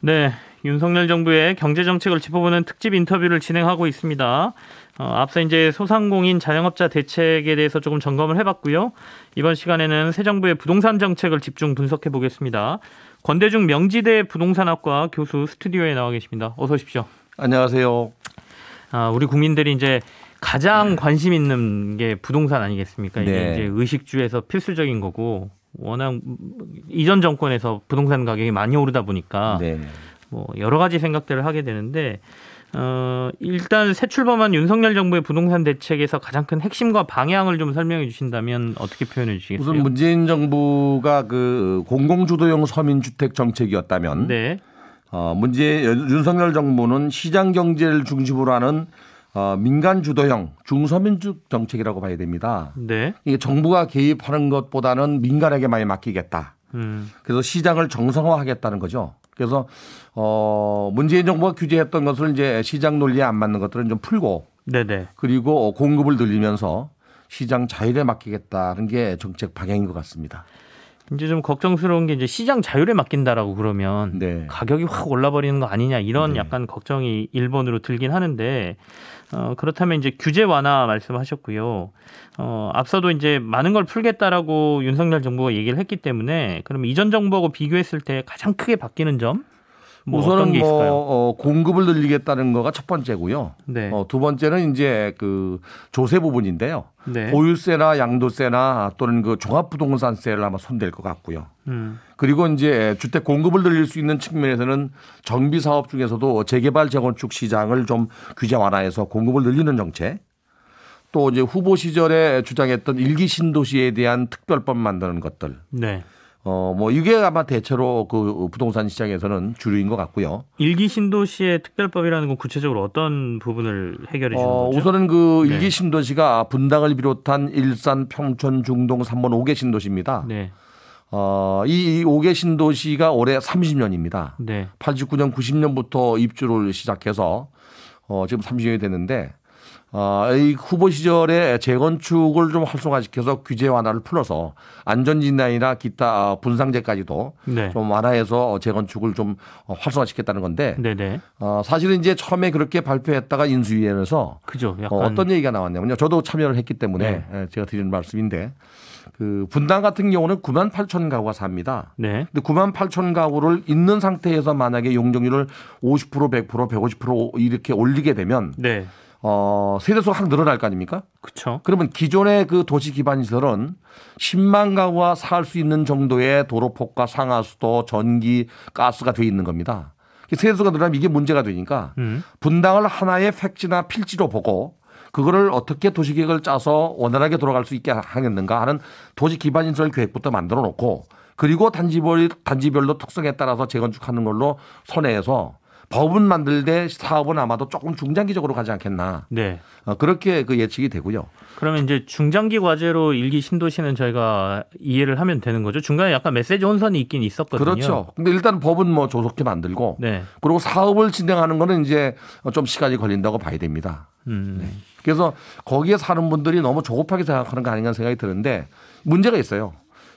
네, 윤석열 정부의 경제 정책을 짚어보는 특집 인터뷰를 진행하고 있습니다. 앞서 이제 소상공인 자영업자 대책에 대해서 조금 점검을 해봤고요. 이번 시간에는 새 정부의 부동산 정책을 집중 분석해 보겠습니다. 권대중 명지대 부동산학과 교수 스튜디오에 나와 계십니다. 어서 오십시오. 안녕하세요. 우리 국민들이 이제 가장 관심 있는 게 부동산 아니겠습니까? 이게 네. 이제 의식주에서 필수적인 거고, 워낙 이전 정권에서 부동산 가격이 많이 오르다 보니까 네. 뭐 여러 가지 생각들을 하게 되는데, 일단 새 출범한 윤석열 정부의 부동산 대책에서 가장 큰 핵심과 방향을 좀 설명해 주신다면 어떻게 표현해 주시겠어요? 우선 문재인 정부가 그 공공주도형 서민주택 정책이었다면, 네. 윤석열 정부는 시장 경제를 중심으로 하는 민간 주도형 중서민주택 정책이라고 봐야 됩니다. 네. 이게 정부가 개입하는 것보다는 민간에게 많이 맡기겠다. 그래서 시장을 정상화하겠다는 거죠. 그래서 문재인 정부가 규제했던 것을 이제 시장 논리에 안 맞는 것들은 좀 풀고, 네네. 그리고 공급을 늘리면서 시장 자율에 맡기겠다는 게 정책 방향인 것 같습니다. 이제 좀 걱정스러운 게 이제 시장 자율에 맡긴다라고 그러면 네. 가격이 확 올라버리는 거 아니냐 이런 네. 약간 걱정이 일본으로 들긴 하는데, 그렇다면 이제 규제 완화 말씀하셨고요. 앞서도 이제 많은 걸 풀겠다라고 윤석열 정부가 얘기를 했기 때문에, 그럼 이전 정부하고 비교했을 때 가장 크게 바뀌는 점? 뭐 어떤 우선은 게 있을까요? 공급을 늘리겠다는 거가 첫 번째고요. 네. 두 번째는 이제 그 조세 부분인데요. 네. 보유세나 양도세나 또는 그 종합부동산세를 아마 손댈 것 같고요. 그리고 이제 주택 공급을 늘릴 수 있는 측면에서는 정비 사업 중에서도 재개발 재건축 시장을 좀 규제 완화해서 공급을 늘리는 정책. 또 이제 후보 시절에 주장했던 일기 신도시에 대한 특별법 만드는 것들. 네. 이게 아마 대체로 그 부동산 시장에서는 주류인 것 같고요. 일기 신도시의 특별법이라는 건 구체적으로 어떤 부분을 해결해 주는 거죠? 우선은 그 네. 일기 신도시가 분당을 비롯한 일산, 평촌, 중동 3번 5개 신도시입니다. 네. 이 5개 신도시가 올해 30년입니다. 네. 89년, 90년부터 입주를 시작해서 지금 30년이 됐는데, 이 후보 시절에 재건축을 좀 활성화시켜서 규제 완화를 풀어서 안전진단이나 기타 분상제까지도 네. 좀 완화해서 재건축을 좀 활성화시켰다는 건데, 네네. 사실은 이제 처음에 그렇게 발표했다가 인수위원회에서 그죠. 약간 어떤 얘기가 나왔냐면요. 저도 참여를 했기 때문에 제가 드리는 말씀인데, 그 분당 같은 경우는 9만 8천 가구가 삽니다. 네. 근데 9만 8천 가구를 있는 상태에서 만약에 용적률을 50%, 100%, 150% 이렇게 올리게 되면 네. 세대수가 확 늘어날 거 아닙니까? 그렇죠. 그러면 기존의 그 도시 기반 시설은 10만 가구가 살 수 있는 정도의 도로폭과 상하수도, 전기, 가스가 돼 있는 겁니다. 세대수가 늘어나면 이게 문제가 되니까 분당을 하나의 팩지나 필지로 보고 그거를 어떻게 도시계획을 짜서 원활하게 돌아갈 수 있게 하겠는가 하는 도시 기반 시설 계획부터 만들어 놓고, 그리고 단지별로 특성에 따라서 재건축하는 걸로 선회해서 법은 만들 때 사업은 아마도 조금 중장기적으로 가지 않겠나. 네. 그렇게 그 예측이 되고요. 그러면 이제 중장기 과제로 일기 신도시는 저희가 이해를 하면 되는 거죠. 중간에 약간 메시지 혼선이 있긴 있었거든요. 그렇죠. 근데 일단 법은 뭐 조속히 만들고, 네. 그리고 사업을 진행하는 거는 이제 좀 시간이 걸린다고 봐야 됩니다. 네. 그래서 거기에 사는 분들이 너무 조급하게 생각하는 거 아닌가 생각이 드는데, 문제가 있어요.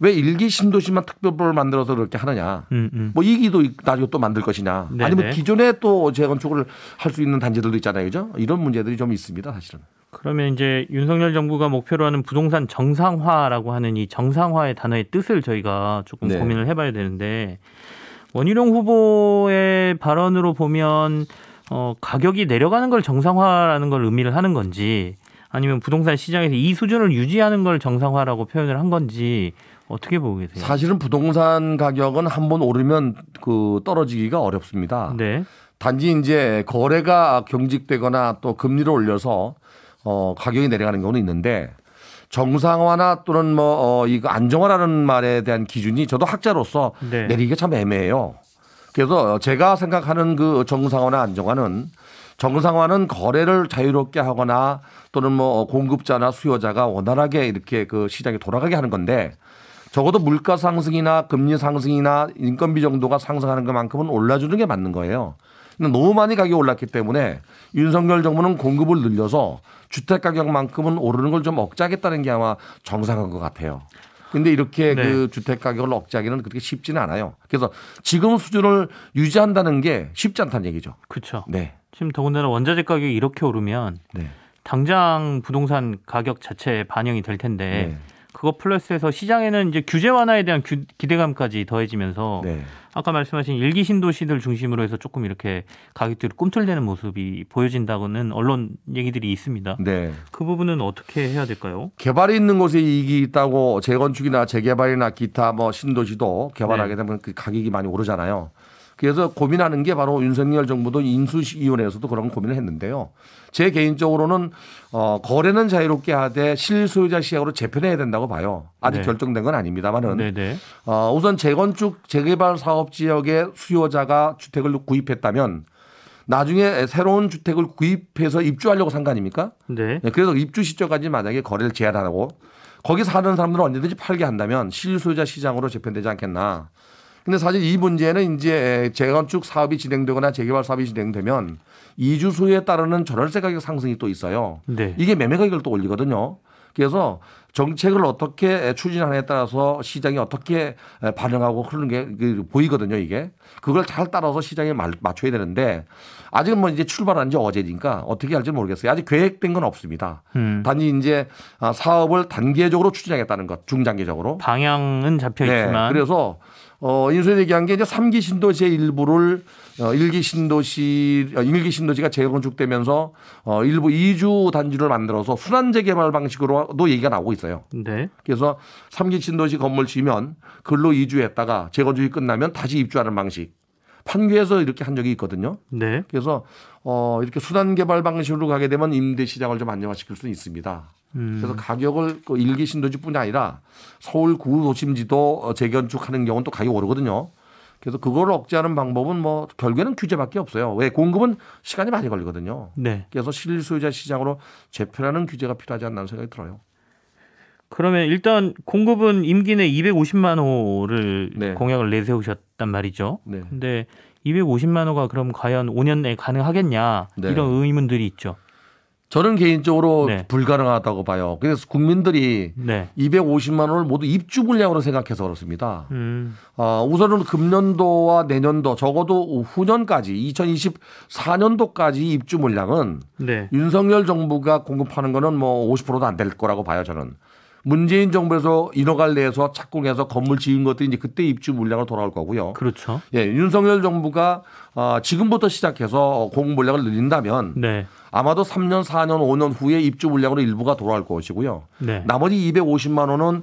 왜 일기 신도시만 특별법을 만들어서 그렇게 하느냐. 뭐 이기도 나중에 또 만들 것이냐. 네네. 아니면 기존에 또 재건축을 할 수 있는 단지들도 있잖아요. 그죠? 이런 문제들이 좀 있습니다. 사실은. 그러면 이제 윤석열 정부가 목표로 하는 부동산 정상화라고 하는 이 정상화의 단어의 뜻을 저희가 조금 네. 고민을 해봐야 되는데, 원희룡 후보의 발언으로 보면 가격이 내려가는 걸 정상화라는 걸 의미를 하는 건지, 아니면 부동산 시장에서 이 수준을 유지하는 걸 정상화라고 표현을 한 건지 어떻게 보고 계세요? 사실은 부동산 가격은 한번 오르면 그 떨어지기가 어렵습니다. 네. 단지 이제 거래가 경직되거나 또 금리를 올려서 가격이 내려가는 경우는 있는데, 정상화나 또는 이거 안정화라는 말에 대한 기준이 저도 학자로서 네. 내리기가 참 애매해요. 그래서 제가 생각하는 그 정상화나 안정화는, 정상화는 거래를 자유롭게 하거나 또는 공급자나 수요자가 원활하게 이렇게 그 시장에 돌아가게 하는 건데, 적어도 물가 상승이나 금리 상승이나 인건비 정도가 상승하는 것만큼은 올라주는 게 맞는 거예요. 근데 너무 많이 가격이 올랐기 때문에 윤석열 정부는 공급을 늘려서 주택 가격만큼은 오르는 걸 좀 억제하겠다는 게 아마 정상인 것 같아요. 근데 이렇게 네. 그 주택 가격을 억제하기는 그렇게 쉽지는 않아요. 그래서 지금 수준을 유지한다는 게 쉽지 않다는 얘기죠. 그렇죠. 네. 지금 더군다나 원자재 가격이 이렇게 오르면 네. 당장 부동산 가격 자체에 반영이 될 텐데 네. 그거 플러스해서 시장에는 이제 규제 완화에 대한 기대감까지 더해지면서 네. 아까 말씀하신 일기 신도시들 중심으로 해서 조금 이렇게 가격들이 꿈틀대는 모습이 보여진다고는 언론 얘기들이 있습니다. 네. 그 부분은 어떻게 해야 될까요? 개발이 있는 곳에 이익이 있다고 재건축이나 재개발이나 기타 뭐 신도시도 개발하게 네. 되면 그 가격이 많이 오르잖아요. 그래서 고민하는 게 바로 윤석열 정부도 인수위원회에서도 그런 고민을 했는데요. 제 개인적으로는 거래는 자유롭게 하되 실소유자 시장으로 재편해야 된다고 봐요. 아직 네. 결정된 건 아닙니다만은 네네. 우선 재건축 재개발 사업 지역의 수요자가 주택을 구입했다면 나중에 새로운 주택을 구입해서 입주하려고 산 거 아닙니까? 네. 그래서 입주 시점까지 만약에 거래를 제한하고 거기 사는 사람들은 언제든지 팔게 한다면 실소유자 시장으로 재편되지 않겠나. 근데 사실 이 문제는 이제 재건축 사업이 진행되거나 재개발 사업이 진행되면 이주 수요에 따르는 전월세 가격 상승이 또 있어요. 네. 이게 매매 가격을 또 올리거든요. 그래서 정책을 어떻게 추진하느냐에 따라서 시장이 어떻게 반영하고 흐르는 게 보이거든요. 이게 그걸 잘 따라서 시장에 맞춰야 되는데 아직은 뭐 이제 출발한 지 어제니까 어떻게 할지 모르겠어요. 아직 계획된 건 없습니다. 단지 이제 사업을 단계적으로 추진하겠다는 것, 중장기적으로 방향은 잡혀 있지만. 네, 그래서 인수에 얘기한 게 이제 3기 신도시의 일부를 1기 신도시가 재건축되면서 일부 2주 단지를 만들어서 순환재개발 방식으로도 얘기가 나오고 있어요. 네. 그래서 3기 신도시 건물 지면 근로 이주했다가 재건축이 끝나면 다시 입주하는 방식. 판교에서 이렇게 한 적이 있거든요. 네. 그래서 이렇게 순환개발 방식으로 가게 되면 임대 시장을 좀 안정화시킬 수 있습니다. 그래서 가격을 1기 신도시뿐이 아니라 서울 구도심지도 재건축하는 경우는 또 가격이 오르거든요. 그래서 그걸 억제하는 방법은 뭐 결국에는 규제밖에 없어요. 왜 공급은 시간이 많이 걸리거든요. 네. 그래서 실소유자 시장으로 재편하는 규제가 필요하지 않나 생각이 들어요. 그러면 일단 공급은 임기 내 250만 호를 네. 공약을 내세우셨단 말이죠. 네. 근데 250만 호가 그럼 과연 5년 내에 가능하겠냐 네. 이런 의문들이 있죠. 저는 개인적으로 네. 불가능하다고 봐요. 그래서 국민들이 네. 250만 원을 모두 입주 물량으로 생각해서 그렇습니다. 우선은 금년도와 내년도 적어도 후년까지 2024년도까지 입주 물량은 네. 윤석열 정부가 공급하는 거는 뭐 50%도 안 될 거라고 봐요. 저는. 문재인 정부에서 인허가를 내서 착공해서 건물 지은 것들이 이제 그때 입주 물량으로 돌아올 거고요. 그렇죠. 예, 윤석열 정부가 지금부터 시작해서 공급 물량을 늘린다면 네. 아마도 3년, 4년, 5년 후에 입주 물량으로 일부가 돌아올 것이고요. 네. 나머지 250만 원은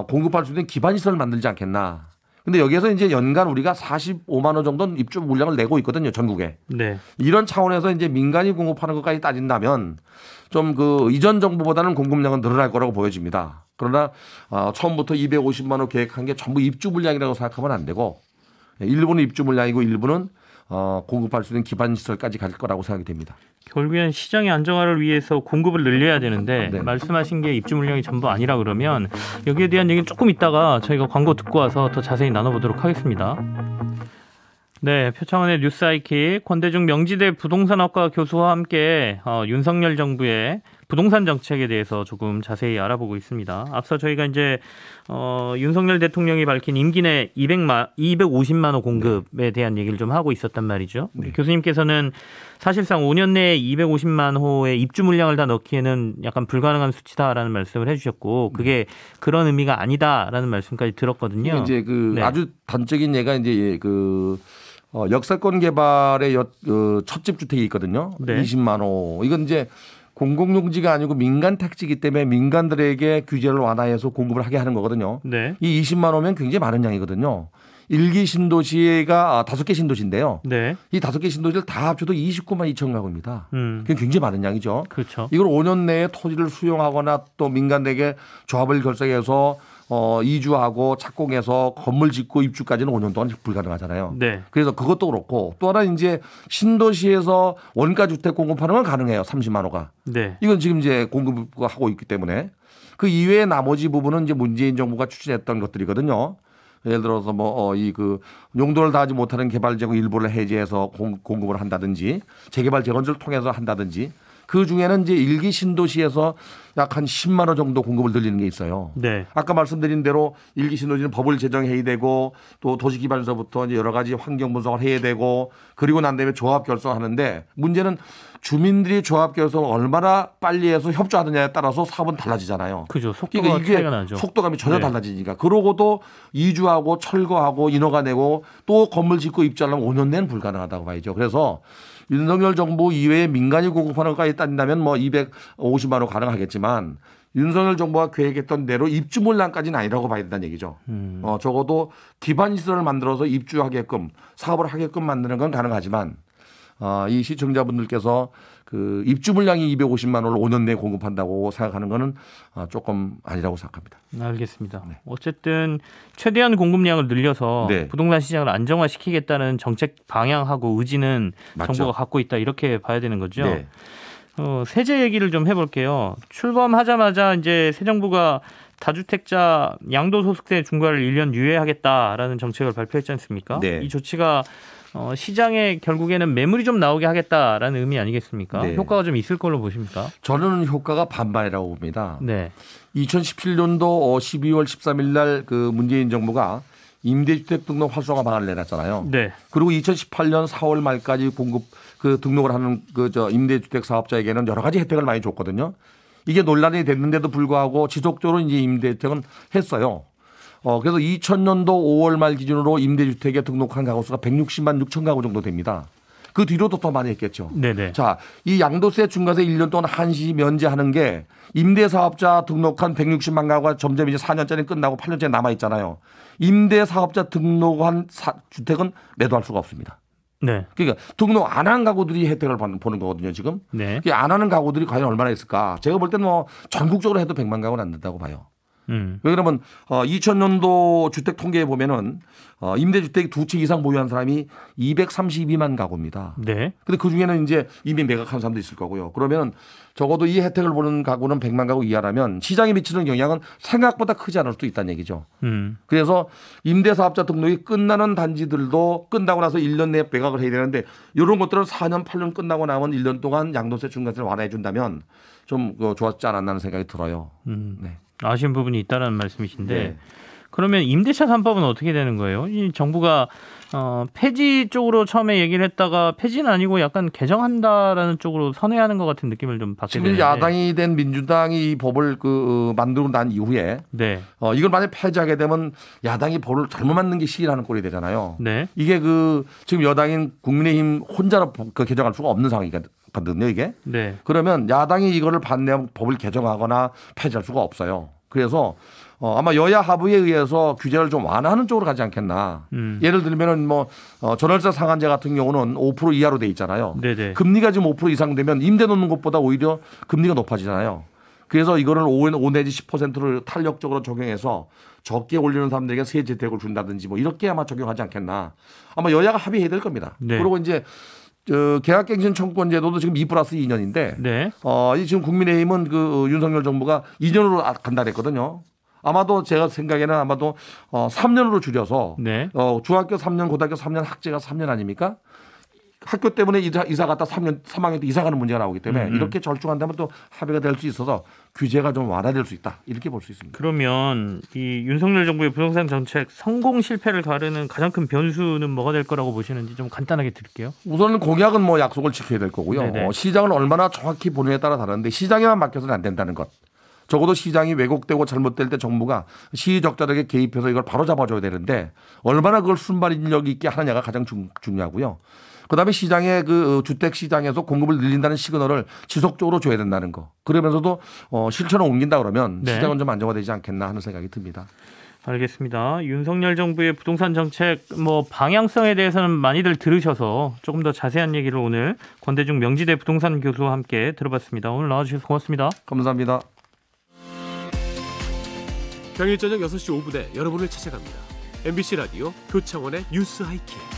공급할 수 있는 기반 시설을 만들지 않겠나. 근데 여기에서 이제 연간 우리가 45만 원 정도는 입주 물량을 내고 있거든요, 전국에. 네. 이런 차원에서 이제 민간이 공급하는 것까지 따진다면 좀 그 이전 정부보다는 공급량은 늘어날 거라고 보여집니다. 그러나 처음부터 250만 원 계획한 게 전부 입주 물량이라고 생각하면 안 되고 일부는 입주 물량이고 일부는 공급할 수 있는 기반 시설까지 갈 거라고 생각이 됩니다. 결국엔 시장의 안정화를 위해서 공급을 늘려야 되는데 네. 말씀하신 게 입주 물량이 전부 아니라 그러면 여기에 대한 얘기는 조금 이따가 저희가 광고 듣고 와서 더 자세히 나눠보도록 하겠습니다. 네, 표창원의 뉴스아이킥 권대중 명지대 부동산학과 교수와 함께 윤석열 정부의 부동산 정책에 대해서 조금 자세히 알아보고 있습니다. 앞서 저희가 이제 윤석열 대통령이 밝힌 임기 내 250만 호 공급에 대한 얘기를 좀 하고 있었단 말이죠. 네. 교수님께서는 사실상 5년 내에 250만 호의 입주 물량을 다 넣기에는 약간 불가능한 수치다라는 말씀을 해주셨고 그게 그런 의미가 아니다라는 말씀까지 들었거든요. 이제 그 네. 아주 단적인 예가 이제 그 역세권 개발의 첫집 주택이 있거든요. 네. 20만 호. 이건 이제 공공용지가 아니고 민간 택지이기 때문에 민간들에게 규제를 완화해서 공급을 하게 하는 거거든요. 네. 이 20만 호면 굉장히 많은 양이거든요. 1기 신도시가 5개 신도시인데요. 네. 이 5개 신도시를 다 합쳐도 29만 2천 가구입니다. 그게 굉장히 많은 양이죠. 그렇죠. 이걸 5년 내에 토지를 수용하거나 또 민간에게 조합을 결성해서 이주하고 착공해서 건물 짓고 입주까지는 5년 동안 불가능하잖아요. 네. 그래서 그것도 그렇고 또 하나 이제 신도시에서 원가 주택 공급하는 건 가능해요. 30만 호가. 네. 이건 지금 이제 공급하고 있기 때문에 그 이외의 나머지 부분은 이제 문재인 정부가 추진했던 것들이거든요. 예를 들어서 그 용도를 다하지 못하는 개발 지역 일부를 해제해서 공급을 한다든지 재개발 재건축을 통해서 한다든지 그 중에는 이제 1기 신도시에서 약 한 10만 원 정도 공급을 늘리는 게 있어요. 네. 아까 말씀드린 대로 1기 신도시는 법을 제정해야 되고 또 도시기반서부터 이제 여러 가지 환경 분석을 해야 되고 그리고 난 다음에 조합 결성하는데 문제는 주민들이 조합 결성을 얼마나 빨리 해서 협조하느냐에 따라서 사업은 달라지잖아요. 그죠. 속도가 그러니까 이게 차이가 나죠. 속도감이 전혀 네. 달라지니까. 그러고도 이주하고 철거하고 인허가 내고 또 건물 짓고 입주하려면 5년 내는 불가능하다고 봐야죠. 그래서 윤석열 정부 이외에 민간이 공급하는 것까지 따진다면 뭐 250만 원 가능하겠지만 윤석열 정부가 계획했던 대로 입주 물량까지는 아니라고 봐야 된다는 얘기죠. 적어도 기반 시설을 만들어서 입주하게끔 사업을 하게끔 만드는 건 가능하지만 이 시청자분들께서 그 입주 물량이 250만 원을 5년 내에 공급한다고 생각하는 거는 조금 아니라고 생각합니다. 알겠습니다. 네. 어쨌든 최대한 공급량을 늘려서 네. 부동산 시장을 안정화시키겠다는 정책 방향하고 의지는 맞죠. 정부가 갖고 있다 이렇게 봐야 되는 거죠. 네. 세제 얘기를 좀 해볼게요. 출범하자마자 이제 새 정부가 다주택자 양도소득세 중과를 1년 유예하겠다라는 정책을 발표했지 않습니까? 네. 이 조치가 시장에 결국에는 매물이 좀 나오게 하겠다라는 의미 아니겠습니까? 네. 효과가 좀 있을 걸로 보십니까? 저는 효과가 반반이라고 봅니다. 네. 2017년도 12월 13일 날 그 문재인 정부가 임대주택 등록 활성화 방안을 내놨잖아요. 네. 그리고 2018년 4월 말까지 공급 그 등록을 하는 임대주택 사업자에게는 여러 가지 혜택을 많이 줬거든요. 이게 논란이 됐는데도 불구하고 지속적으로 이제 임대주택은 했어요. 그래서 2000년도 5월 말 기준으로 임대주택에 등록한 가구 수가 160만 6천 가구 정도 됩니다. 그 뒤로도 더 많이 했겠죠. 네네. 자, 이 양도세 중과세 1년 동안 한시 면제하는 게 임대사업자 등록한 160만 가구가 점점 이제 4년짜리 끝나고 8년짜리 남아 있잖아요. 임대사업자 등록한 주택은 매도할 수가 없습니다. 네. 그러니까 등록 안 한 가구들이 혜택을 보는 거거든요, 지금. 네. 안 하는 가구들이 과연 얼마나 있을까? 제가 볼 때는 뭐 전국적으로 해도 100만 가구는 안 된다고 봐요. 왜 그러면 2000년도 주택 통계에 보면은 임대주택 두 채 이상 보유한 사람이 232만 가구입니다. 네. 근데 그 중에는 이제 이미 매각한 사람도 있을 거고요. 그러면 적어도 이 혜택을 보는 가구는 100만 가구 이하라면 시장에 미치는 영향은 생각보다 크지 않을 수도 있다는 얘기죠. 그래서 임대사업자 등록이 끝나는 단지들도 끝나고 나서 1년 내에 매각을 해야 되는데 이런 것들은 4년, 8년 끝나고 나면 1년 동안 양도세 중과세를 완화해 준다면 좀 좋았지 않았나 하는 생각이 들어요. 네. 아쉬운 부분이 있다는 말씀이신데 네. 그러면 임대차 3법은 어떻게 되는 거예요? 이 정부가 폐지 쪽으로 처음에 얘기를 했다가 폐지는 아니고 약간 개정한다라는 쪽으로 선회하는 것 같은 느낌을 좀 받게 지금 되는데 야당이 된 민주당이 이 법을 만들고 난 이후에 네. 이걸 만약 폐지하게 되면 야당이 법을 잘못 만든 게 시기라는 꼴이 되잖아요. 네. 이게 지금 여당인 국민의힘 혼자로 개정할 수가 없는 상황이거든요, 이게. 네. 그러면 야당이 이거를 반대하면 법을 개정하거나 폐지할 수가 없어요. 그래서 아마 여야 합의에 의해서 규제를 좀 완화하는 쪽으로 가지 않겠나. 예를 들면은 전월세 상한제 같은 경우는 5% 이하로 돼 있잖아요. 네네. 금리가 지금 5% 이상 되면 임대 놓는 것보다 오히려 금리가 높아지잖아요. 그래서 이거를 5 내지 10%를 탄력적으로 적용해서 적게 올리는 사람들에게 세제 혜택을 준다든지 뭐 이렇게 아마 적용하지 않겠나. 아마 여야가 합의해야 될 겁니다. 네. 그리고 이제 계약갱신 청구권 제도도 지금 2+2년인데 네. 지금 국민의힘은 윤석열 정부가 2년으로 간다 그랬거든요. 아마도 제가 생각에는 아마도 3년으로 줄여서 네. 중학교 3년, 고등학교 3년, 학제가 3년 아닙니까? 학교 때문에 이사 갔다 3학년 때 이사 가는 문제가 나오기 때문에 이렇게 절충한다면 또 합의가 될 수 있어서 규제가 좀 완화될 수 있다. 이렇게 볼 수 있습니다. 그러면 이 윤석열 정부의 부동산 정책 성공 실패를 가르는 가장 큰 변수는 뭐가 될 거라고 보시는지 좀 간단하게 드릴게요. 우선은 공약은 약속을 지켜야 될 거고요. 시장을 얼마나 정확히 보느냐에 따라 다른데 시장에만 맡겨서는 안 된다는 것. 적어도 시장이 왜곡되고 잘못될 때 정부가 시적절하게 개입해서 이걸 바로 잡아줘야 되는데 얼마나 그걸 순발력 있게 하느냐가 가장 중요하고요. 그다음에 시장의 주택 시장에서 공급을 늘린다는 시그널을 지속적으로 줘야 된다는 거. 그러면서도 실천을 옮긴다 그러면 시장은 좀 안정화되지 않겠나 하는 생각이 듭니다. 알겠습니다. 윤석열 정부의 부동산 정책 방향성에 대해서는 많이들 들으셔서 조금 더 자세한 얘기를 오늘 권대중 명지대 부동산 교수와 함께 들어봤습니다. 오늘 나와주셔서 고맙습니다. 감사합니다. 평일 저녁 6시 5분에 여러분을 찾아갑니다. MBC 라디오 표창원의 뉴스 하이킥.